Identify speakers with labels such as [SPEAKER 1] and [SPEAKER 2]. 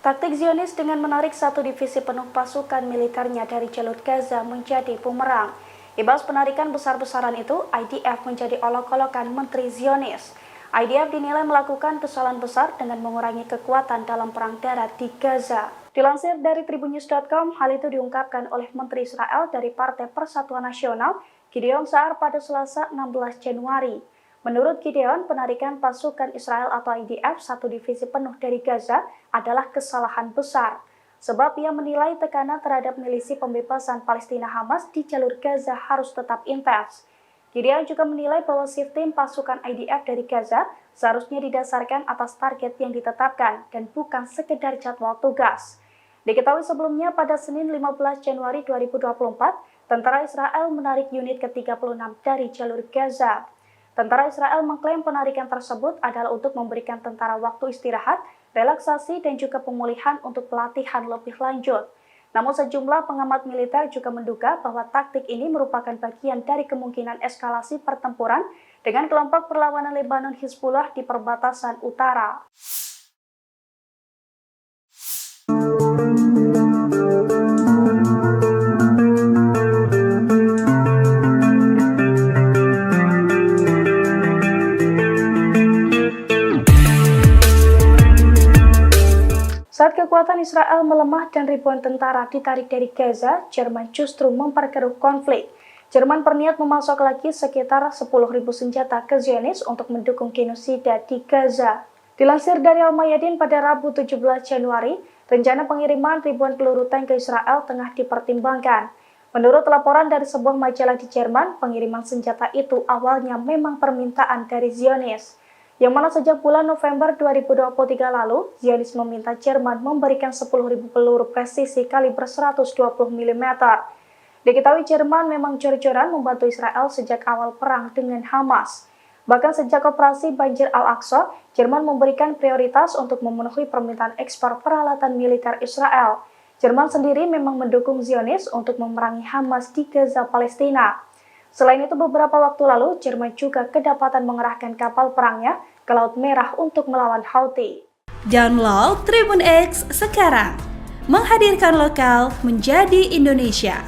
[SPEAKER 1] Taktik Zionis dengan menarik satu divisi penuh pasukan militernya dari jalur Gaza menjadi bumerang. Imbas penarikan besar-besaran itu, IDF menjadi olok-olokan Menteri Zionis. IDF dinilai melakukan kesalahan besar dengan mengurangi kekuatan dalam perang darat di Gaza. Dilansir dari tribunnews.com, hal itu diungkapkan oleh Menteri Israel dari Partai Persatuan Nasional, Gideon Sa'ar pada Selasa 16 Januari. Menurut Gideon, penarikan pasukan Israel atau IDF satu divisi penuh dari Gaza adalah kesalahan besar. Sebab ia menilai tekanan terhadap milisi pembebasan Palestina Hamas di jalur Gaza harus tetap intens. Gideon juga menilai bahwa shifting pasukan IDF dari Gaza seharusnya didasarkan atas target yang ditetapkan dan bukan sekedar jadwal tugas. Diketahui sebelumnya pada Senin 15 Januari 2024, tentara Israel menarik unit ke-36 dari jalur Gaza. Tentara Israel mengklaim penarikan tersebut adalah untuk memberikan tentara waktu istirahat, relaksasi, dan juga pemulihan untuk pelatihan lebih lanjut. Namun sejumlah pengamat militer juga menduga bahwa taktik ini merupakan bagian dari kemungkinan eskalasi pertempuran dengan kelompok perlawanan Lebanon Hizbullah di perbatasan utara. Saat kekuatan Israel melemah dan ribuan tentara ditarik dari Gaza, Jerman justru memperkeruh konflik. Jerman berniat memasok lagi sekitar 10.000 senjata ke Zionis untuk mendukung genosida di Gaza. Dilansir dari Al-Mayadin pada Rabu 17 Januari, rencana pengiriman ribuan peluru tank ke Israel tengah dipertimbangkan. Menurut laporan dari sebuah majalah di Jerman, pengiriman senjata itu awalnya memang permintaan dari Zionis. Yang mana sejak bulan November 2023 lalu, Zionis meminta Jerman memberikan 10.000 peluru presisi kaliber 120 mm. Diketahui Jerman memang jor-joran membantu Israel sejak awal perang dengan Hamas. Bahkan sejak operasi Banjir Al-Aqsa, Jerman memberikan prioritas untuk memenuhi permintaan ekspor peralatan militer Israel. Jerman sendiri memang mendukung Zionis untuk memerangi Hamas di Gaza, Palestina. Selain itu, beberapa waktu lalu, Jerman juga kedapatan mengerahkan kapal perangnya ke Laut Merah untuk melawan Houthi.
[SPEAKER 2] Download Tribun X sekarang, menghadirkan lokal menjadi Indonesia.